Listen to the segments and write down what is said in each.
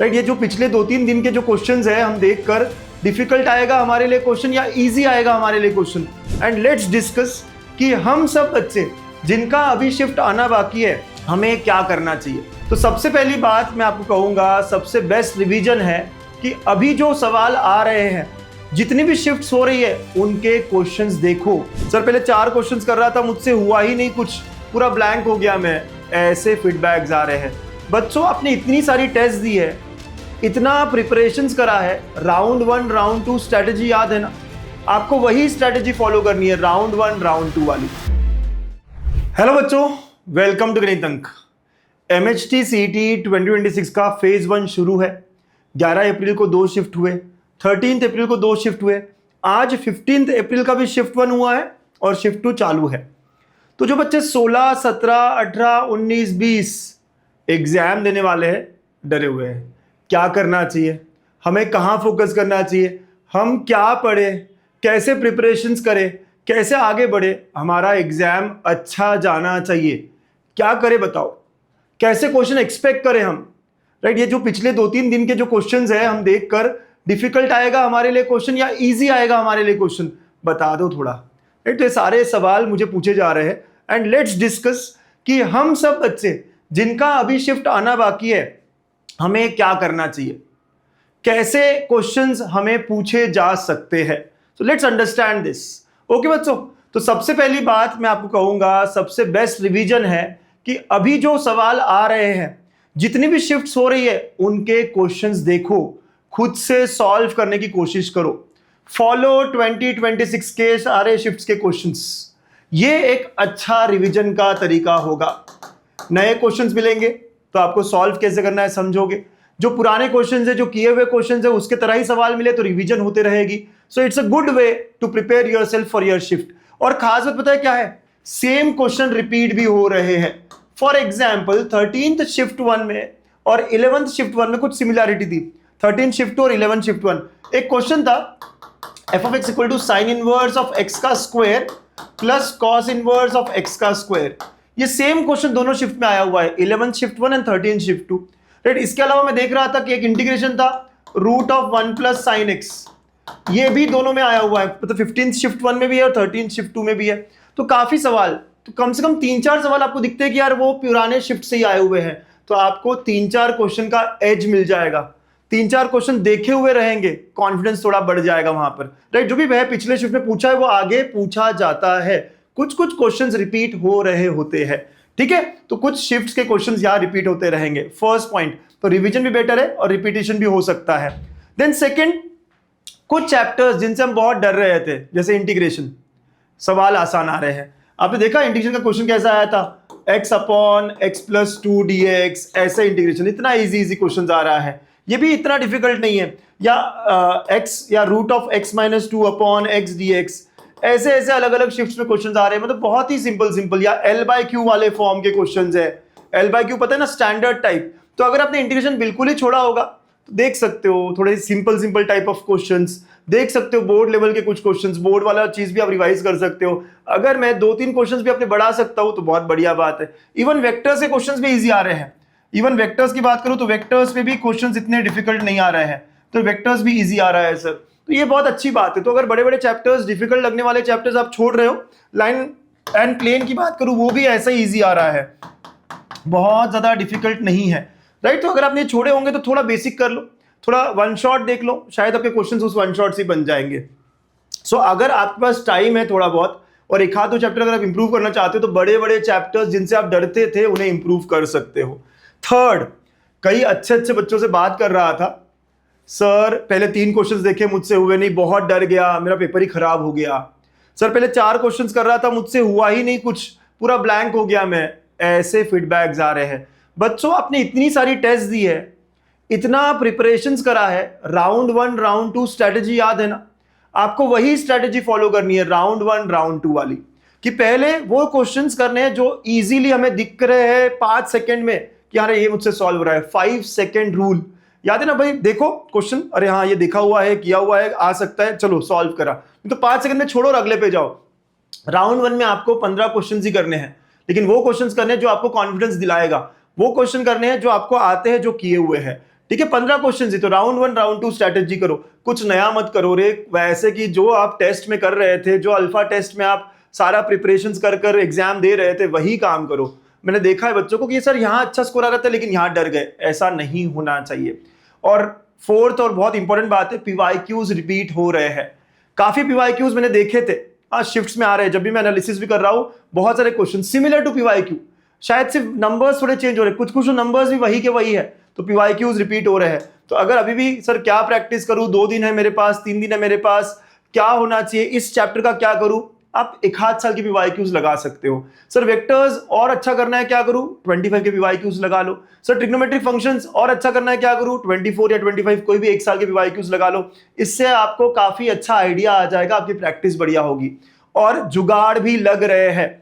Right. ये जो पिछले 2-3 दिन के जो क्वेश्चंस है हम देखकर डिफिकल्ट आएगा हमारे लिए क्वेश्चन या इजी आएगा हमारे लिए क्वेश्चन, एंड लेट्स डिस्कस कि हम सब बच्चे जिनका अभी शिफ्ट आना बाकी है हमें क्या करना चाहिए। तो सबसे पहली बात मैं आपको कहूँगा, सबसे बेस्ट रिवीजन है कि अभी जो सवाल आ रहे हैं, जितनी भी शिफ्ट्स हो रही है उनके क्वेश्चंस देखो। सर पहले 4 क्वेश्चंस कर रहा था, मुझसे हुआ ही नहीं कुछ, पूरा ब्लैंक हो गया मैं, ऐसे फीडबैक्स आ रहे हैं। बच्चों आपने इतनी सारी टेस्ट दी है, इतना प्रिपरेशंस करा है, राउंड 1 राउंड 2 स्ट्रैटेजी याद है ना, आपको वही स्ट्रैटेजी फॉलो करनी है राउंड 1 राउंड 2 वाली। हेलो बच्चों, वेलकम टू गणित अंक। MHT CET 2026 का फेज 1 शुरू है। 11 अप्रैल को 2 शिफ्ट हुए, 13 अप्रैल को 2 शिफ्ट हुए, आज 15 अप्रैल का भी शिफ्ट 1 हुआ है और शिफ्ट 2 चालू है। तो जो बच्चे 16, 17, 18, 19, 20 एग्जाम देने वाले हैं, डरे हुए हैं, क्या करना चाहिए, हमें कहाँ फोकस करना चाहिए, हम क्या पढ़े, कैसे प्रिपरेशंस करें, कैसे आगे बढ़े, हमारा एग्जाम अच्छा जाना चाहिए, क्या करें बताओ, कैसे क्वेश्चन एक्सपेक्ट करें हम, राइट। ये जो पिछले 2-3 दिन के जो क्वेश्चंस है हम देखकर डिफिकल्ट आएगा हमारे लिए क्वेश्चन या इजी आएगा हमारे लिए क्वेश्चन, बता दो थोड़ा, राइट। तो ये सारे सवाल मुझे पूछे जा रहे हैं, एंड लेट्स डिस्कस कि हम सब बच्चे जिनका अभी शिफ्ट आना बाकी है हमें क्या करना चाहिए, कैसे क्वेश्चंस हमें पूछे जा सकते हैं। So let's understand this. Okay बच्चों, तो सबसे पहली बात मैं आपको कहूंगा, सबसे बेस्ट रिवीजन है कि अभी जो सवाल आ रहे हैं, जितनी भी शिफ्ट्स हो रही है उनके क्वेश्चंस देखो, खुद से सॉल्व करने की कोशिश करो, फॉलो 2026 के सारे शिफ्ट्स के क्वेश्चंस। ये एक अच्छा रिवीजन का तरीका होगा। नए क्वेश्चंस मिलेंगे तो आपको सॉल्व कैसे करना है समझोगे, जो पुराने क्वेश्चंस है, जो किए हुए क्वेश्चंस है, उसके तरह ही सवाल मिले तो रिवीजन होते रहेगी। So it's a good way to prepare yourself for your shift. और खास बात पता है क्या है, सेम क्वेश्चन रिपीट भी हो रहे हैं। फॉर एग्जाम्पल 13th शिफ्ट 1 में और 11th शिफ्ट 1 में कुछ सिमिलैरिटी थी। 13 शिफ्ट 2 और 11 शिफ्ट 1 एक क्वेश्चन था, f of x equal to sine inverse of x का square plus cos inverse of x का स्क्वायर। ये सेम क्वेश्चन दोनों शिफ्ट में आया हुआ है, 11th shift 1 and 13th shift 2, right. इसके अलावा मैं देख रहा था कि एक इंटीग्रेशन था root of 1 plus sine x, ये भी दोनों में आया हुआ है, मतलब 15th शिफ्ट 1 में भी है और 13th शिफ्ट 2 में भी है। तो काफी सवाल, तो कम से कम 3-4 सवाल आपको दिखते हैं कि यार वो पुराने शिफ्ट से ही आए हुए हैं, तो आपको 3-4 क्वेश्चन का एज मिल जाएगा। 3-4 क्वेश्चन देखे हुए रहेंगे, कॉन्फिडेंस थोड़ा बढ़ जाएगा वहां पर, राइट। जो भी वह पिछले शिफ्ट में पूछा है वो आगे पूछा जाता है, कुछ कुछ क्वेश्चंस रिपीट हो रहे होते हैं, ठीक है। तो कुछ शिफ्ट्स के क्वेश्चंस यहां रिपीट होते रहेंगे। फर्स्ट पॉइंट, तो रिवीजन भी बेटर है और रिपीटिशन भी हो सकता है। देन सेकंड, कुछ चैप्टर्स जिनसे हम बहुत डर रहे थे, जैसे इंटीग्रेशन, सवाल आसान आ रहे हैं। आपने देखा इंटीग्रेशन का क्वेश्चन कैसा आया था, x upon x plus 2 dx, ऐसे इंटीग्रेशन, इतना इजी क्वेश्चन आ रहा है, ये भी इतना डिफिकल्ट नहीं है। या x या root of x minus 2 upon x dx, ऐसे ऐसे अलग अलग शिफ्ट्स में क्वेश्चंस आ रहे हैं, मतलब बहुत ही सिंपल। या L/Q वाले फॉर्म के क्वेश्चंस है, L/Q पता है ना, स्टैंडर्ड टाइप। तो अगर आपने इंटीग्रेशन बिल्कुल ही छोड़ा होगा तो देख सकते हो थोड़े सिंपल टाइप ऑफ क्वेश्चंस देख सकते हो, बोर्ड लेवल के कुछ क्वेश्चंस, बोर्ड वाला चीज भी आप रिवाइज कर सकते हो। अगर मैं 2-3 क्वेश्चंस भी अपने बढ़ा सकता हूं तो बहुत बढ़िया बात है। इवन वेक्टर्स के क्वेश्चंस भी इजी आ रहे हैं। इवन वेक्टर्स की बात करूं तो वेक्टर्स में भी क्वेश्चंस इतने डिफिकल्ट नहीं आ रहे हैं, तो वेक्टर्स भी इजी आ रहा है सर, तो ये बहुत अच्छी बात है। तो अगर बड़े बड़े चैप्टर्स, डिफिकल्ट लगने वाले चैप्टर्स आप छोड़ रहे हो, लाइन एंड प्लेन की बात करूं वो भी ऐसा ही इजी आ रहा है, बहुत ज्यादा डिफिकल्ट नहीं है, राइट। तो अगर आपने छोड़े होंगे तो थोड़ा बेसिक कर लो, थोड़ा वन शॉट देख लो, शायद आपके क्वेश्चंस उस वन शॉट से बन जाएंगे। सो अगर आपके पास टाइम है थोड़ा बहुत और एक आध दो चैप्टर अगर आप इंप्रूव करना चाहते हो तो बड़े बड़े चैप्टर्स जिनसे आप डरते थे उन्हें इंप्रूव कर सकते हो। थर्ड, कई अच्छे बच्चों से बात कर रहा था, सर पहले 3 क्वेश्चंस देखे, मुझसे हुए नहीं, बहुत डर गया, मेरा पेपर ही खराब हो गया। सर पहले 4 क्वेश्चंस कर रहा था, मुझसे हुआ ही नहीं कुछ, पूरा ब्लैंक हो गया मैं, ऐसे फीडबैक्स आ रहे हैं। बच्चों आपने इतनी सारी टेस्ट दी है, इतना प्रिपरेशंस करा है, राउंड 1 राउंड 2 स्ट्रैटेजी याद है ना, आपको वही स्ट्रैटेजी फॉलो करनी है राउंड 1 राउंड 2 वाली, कि पहले वो क्वेश्चंस करने हैं जो इजीली हमें दिख रहे हैं 5 सेकंड में कि यार ये मुझसे सॉल्व हो रहा है। 5 सेकंड रूल याद है ना भाई, देखो क्वेश्चन, अरे हाँ ये देखा हुआ है, किया हुआ है, आ सकता है, चलो सॉल्व करा, तो 5 सेकंड में छोड़ो और अगले पे जाओ। राउंड 1 में आपको 15 क्वेश्चंस ही करने हैं, लेकिन वो क्वेश्चंस करने हैं जो आपको कॉन्फिडेंस दिलाएगा, वो क्वेश्चन करने हैं जो आपको आते हैं, जो किए हुए हैं, ठीक है, 15 क्वेश्चन ही, तो राउंड 1 राउंड 2 स्ट्रैटेजी करो, कुछ नया मत करो रे। वैसे कि जो आप टेस्ट में कर रहे थे, जो अल्फा टेस्ट में आप सारा प्रिपरेशंस कर कर एग्जाम दे रहे थे, वही काम करो। मैंने देखा है बच्चों को कि सर यहाँ अच्छा स्कोर आ रहा था लेकिन यहाँ डर गए, ऐसा नहीं होना चाहिए। और फोर्थ और बहुत इंपॉर्टेंट बात है, पीवाईक्यूज रिपीट हो रहे हैं। काफी पीवाईक्यूज मैंने देखे थे, आज शिफ्ट्स में आ रहे हैं। जब भी मैं एनालिसिस भी कर रहा हूं, बहुत सारे क्वेश्चन सिमिलर टू पीवाईक्यू, शायद सिर्फ नंबर्स थोड़े चेंज हो रहे हैं, कुछ कुछ नंबर्स भी वही के वही है, तो पीवाईक्यूज रिपीट हो रहे हैं। तो अगर अभी भी सर क्या प्रैक्टिस करूं, 2 दिन है मेरे पास, 3 दिन है मेरे पास, क्या होना चाहिए, इस चैप्टर का क्या करूं, आप 1 साल की पीवाईक्यूज लगा सकते हो। सर वेक्टर्स और अच्छा करना है, क्या करूं, 25 के पीवाईक्यूज लगा लो। सर ट्रिग्नोमेट्रिक फंक्शंस और अच्छा करना है, क्या करूं, 24 या 25 कोई भी 1 साल के पीवाईक्यूज लगा लो। इससे आपको काफी अच्छा आइडिया आ जाएगा, आपकी प्रैक्टिस बढ़िया होगी। और जुगाड़ भी लग रहे हैं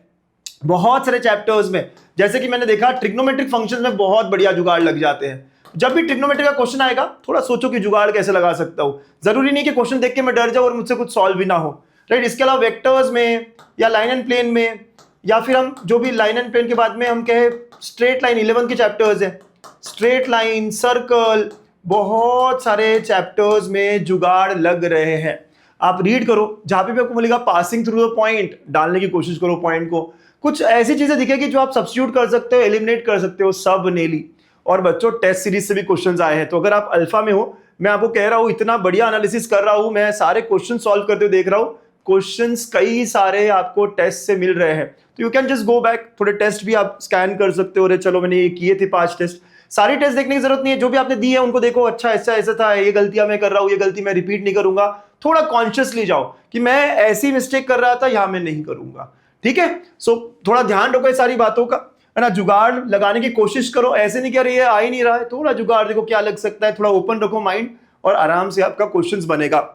बहुत सारे चैप्टर्स में, जैसे कि मैंने देखा ट्रिग्नोमेट्रिक फंक्शंस में बहुत बढ़िया जुगाड़ लग जाते हैं। जब भी ट्रिग्नोमेट्री का क्वेश्चन आएगा, थोड़ा सोचो कि जुगाड़ कैसे लगा सकता हूं। जरूरी नहीं कि क्वेश्चन देख के मैं डर जाऊं और मुझसे कुछ सॉल्व भी ना हो, राइट। इसके अलावा वेक्टर्स में या लाइन एंड प्लेन में, या फिर हम जो भी लाइन एंड प्लेन के बाद में हम कहे स्ट्रेट लाइन, 11 के चैप्टर्स है, स्ट्रेट लाइन, सर्कल, बहुत सारे चैप्टर्स में जुगाड़ लग रहे हैं। आप रीड करो, जहां पे भी आपको मिलेगा पासिंग थ्रू द पॉइंट, डालने की कोशिश करो पॉइंट को। कुछ ऐसी चीजें दिखेगी जो आप सब्स्टिट्यूट कर सकते हो, एलिमिनेट कर सकते हो, सब नेली। और बच्चों टेस्ट सीरीज से भी क्वेश्चंस आए हैं, तो अगर आप अल्फा में हो, मैं आपको कह रहा हूं इतना बढ़िया एनालिसिस कर रहा हूं, मैं सारे क्वेश्चन सॉल्व करते हुए देख रहा हूं, क्वेश्चंस कई सारे आपको टेस्ट से मिल रहे हैं। तो you can just go back, थोड़े टेस्ट भी आप स्कैन कर सकते हो। अरे चलो मैंने ये किए थे 5 टेस्ट, सारी टेस्ट देखने की जरूरत नहीं है, जो भी आपने दी है उनको देखो, अच्छा ऐसा ऐसा था, ये गलतियां मैं कर रहा हूं, ये गलती मैं रिपीट नहीं करूंगा। थोड़ा कॉन्शियसली जाओ कि मैं ऐसी मिस्टेक कर रहा था, यहां मैं नहीं करूंगा, ठीक है। सो थोड़ा ध्यान रखो सारी बातों का, है ना। जुगाड़ लगाने की कोशिश करो, ऐसे नहीं कि अरे ये आ ही नहीं रहा है, थोड़ा जुगाड़ देखो क्या लग सकता है, थोड़ा ओपन रखो माइंड, और आराम से आपका क्वेश्चंस बनेगा।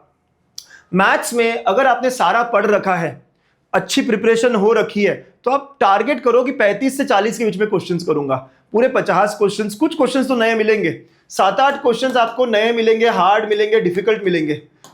मैथ्स में अगर आपने सारा पढ़ रखा है, अच्छी प्रिपरेशन हो रखी है, तो आप टारगेट करो कि 35 से 40 के बीच में क्वेश्चंस करूंगा, पूरे 50 क्वेश्चंस। कुछ क्वेश्चंस तो नए मिलेंगे, 7-8 क्वेश्चंस आपको नए मिलेंगे, हार्ड मिलेंगे, डिफिकल्ट मिलेंगे,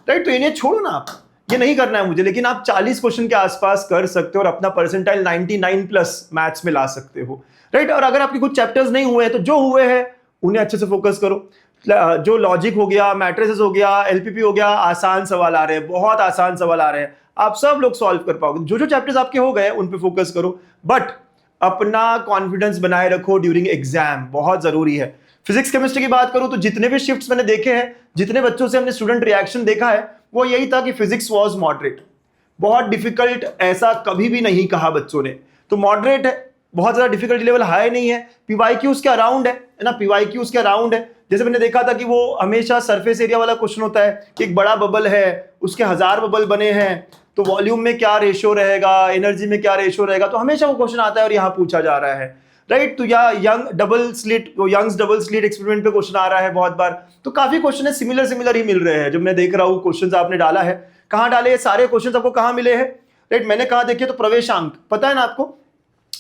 राइट। तो इन्हें छोड़ो ना, आप ये नहीं करना है मुझे, लेकिन आप 40 क्वेश्चन के आसपास कर सकते हो और अपना परसेंटाइल 99+ मैथ्स में ला सकते हो, राइट। और अगर आपके कुछ चैप्टर्स नहीं हुए हैं, तो जो हुए हैं उन्हें अच्छे से फोकस करो। जो लॉजिक हो गया, मैट्रिसेस हो गया, एलपीपी हो गया, आसान सवाल आ रहे हैं, बहुत आसान सवाल आ रहे हैं, आप सब लोग सॉल्व कर पाओगे। जो जो चैप्टर्स आपके हो गए उन पे फोकस करो, बट अपना कॉन्फिडेंस बनाए रखो ड्यूरिंग एग्जाम, बहुत जरूरी है। फिजिक्स केमिस्ट्री की बात करूं तो जितने भी शिफ्ट्स मैंने देखे हैं, जितने बच्चों से हमने स्टूडेंट रिएक्शन देखा है, वो यही था कि फिजिक्स वाज मॉडरेट, बहुत डिफिकल्ट ऐसा कभी भी नहीं कहा बच्चों ने। तो मॉडरेट है, बहुत ज्यादा डिफिकल्टी लेवल हाई नहीं है, पीवाईक्यूज के अराउंड है ना, पीवाईक्यूज के अराउंड है। जैसे मैंने देखा था कि वो हमेशा सरफेस एरिया वाला क्वेश्चन होता है कि एक बड़ा बबल है, उसके 1000 बबल बने हैं, तो वॉल्यूम में क्या रेशियो रहेगा, एनर्जी में क्या रेशियो रहेगा, तो हमेशा वो क्वेश्चन आता है और यहाँ पूछा जा रहा है, राइट। तो या यंग्स डबल स्लिट एक्सपेरिमेंट पे क्वेश्चन आ रहा है बहुत बार। तो काफी क्वेश्चन है सिमिलर ही मिल रहे हैं। जब मैं देख रहा हूँ क्वेश्चन आपने डाला है, कहाँ डाले, सारे क्वेश्चन आपको कहाँ मिले हैं, राइट। मैंने कहा देखिए, तो प्रवेशांक पता है ना आपको,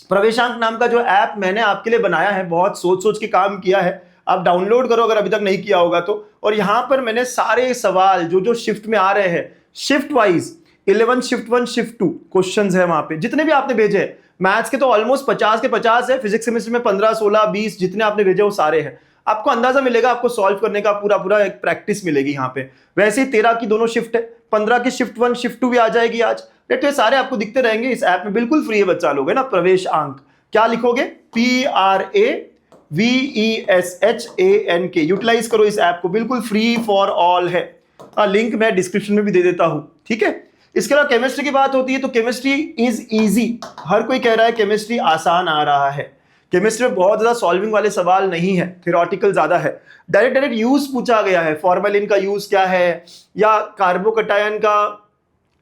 प्रवेशांक नाम का जो ऐप मैंने आपके लिए बनाया है, बहुत सोच सोच के काम किया है, आप डाउनलोड करो अगर अभी तक नहीं किया होगा तो। और यहाँ पर मैंने सारे सवाल जो जो शिफ्ट में आ रहे हैं, shift wise 11 shift 1 shift 2 questions है वहां पे, जितने भी आपने भेजे हैं। मैथ्स के तो ऑलमोस्ट 50 के 50 है, फिजिक्स केमिस्ट्री में 15 16 20 जितने आपने भेजे वो सारे हैं। आपको अंदाजा मिलेगा, आपको सॉल्व करने का पूरा एक प्रैक्टिस मिलेगी यहाँ पे। वैसे ही 13 की दोनों शिफ्ट है, 15 की शिफ्ट 1 शिफ्ट 2 भी आ जाएगी आज, तो ये सारे आपको दिखते रहेंगे इस ऐप में, बिल्कुल फ्री है बच्चा लोग, है ना। प्रवेश अंक क्या लिखोगे, PRAVESHANK, यूटिलाइज करो इस ऐप को, बिल्कुल फ्री फॉर ऑल है। लिंक मैं डिस्क्रिप्शन में भी दे देता हूं, ठीक है। इसके अलावा केमिस्ट्री की बात होती है तो केमिस्ट्री इज इजी, हर कोई कह रहा है केमिस्ट्री आसान आ रहा है। केमिस्ट्री में बहुत ज्यादा सॉल्विंग वाले सवाल नहीं है, थ्योरेटिकल ज्यादा है, डायरेक्ट यूज पूछा गया है, फॉर्मेलिन का यूज क्या है, या कार्बोकटायन का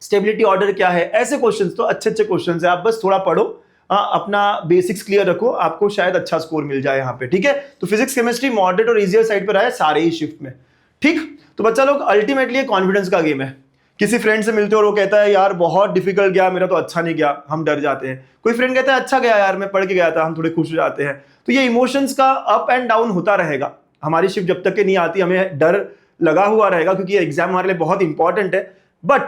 स्टेबिलिटी ऑर्डर क्या है, ऐसे क्वेश्चंस तो अच्छे क्वेश्चंस है। आप बस थोड़ा पढ़ो, अपना बेसिक्स क्लियर रखो, आपको शायद अच्छा स्कोर मिल जाए यहाँ पे, ठीक है। तो फिजिक्स केमिस्ट्री मॉडरेट और इजियर साइड पर आए सारे ही शिफ्ट में, ठीक। तो बच्चा लोग अल्टीमेटली कॉन्फिडेंस का गेम है। किसी फ्रेंड से मिलते हो और वो कहता है यार बहुत डिफिकल्ट गया, मेरा तो अच्छा नहीं गया, हम डर जाते हैं। कोई फ्रेंड कहता है अच्छा गया यार, मैं पढ़ के गया था, हम थोड़े खुश हो जाते हैं। तो ये इमोशंस का अप एंड डाउन होता रहेगा। हमारी शिफ्ट जब तक के नहीं आती, हमें डर लगा हुआ रहेगा, क्योंकि ये एग्जाम हमारे लिए बहुत इंपॉर्टेंट है। बट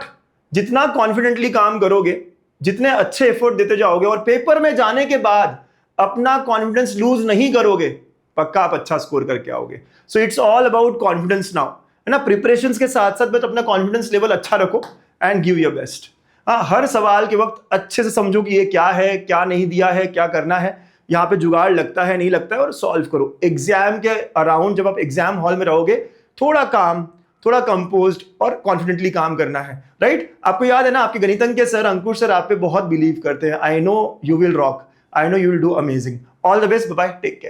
जितना कॉन्फिडेंटली काम करोगे, जितने अच्छे एफर्ट देते जाओगे, और पेपर में जाने के बाद अपना कॉन्फिडेंस लूज नहीं करोगे, पक्का आप अच्छा स्कोर करके आओगे। So it's all about confidence now, है ना। प्रिपरेशंस के साथ साथ बस अपना कॉन्फिडेंस लेवल अच्छा रखो एंड गिव योर बेस्ट। हाँ, हर सवाल के वक्त अच्छे से समझो कि ये क्या है, क्या नहीं दिया है, क्या करना है, यहाँ पे जुगाड़ लगता है नहीं लगता है, और सॉल्व करो। एग्जाम के अराउंड जब आप एग्जाम हॉल में रहोगे, थोड़ा काम, थोड़ा कंपोज्ड और कॉन्फिडेंटली काम करना है, राइट। आपको याद है ना, आपके गणितज्ञ के सर अंकुश सर आप पे बहुत बिलीव करते हैं। I know you will rock, I know you will do amazing. All the best, bye bye, take care.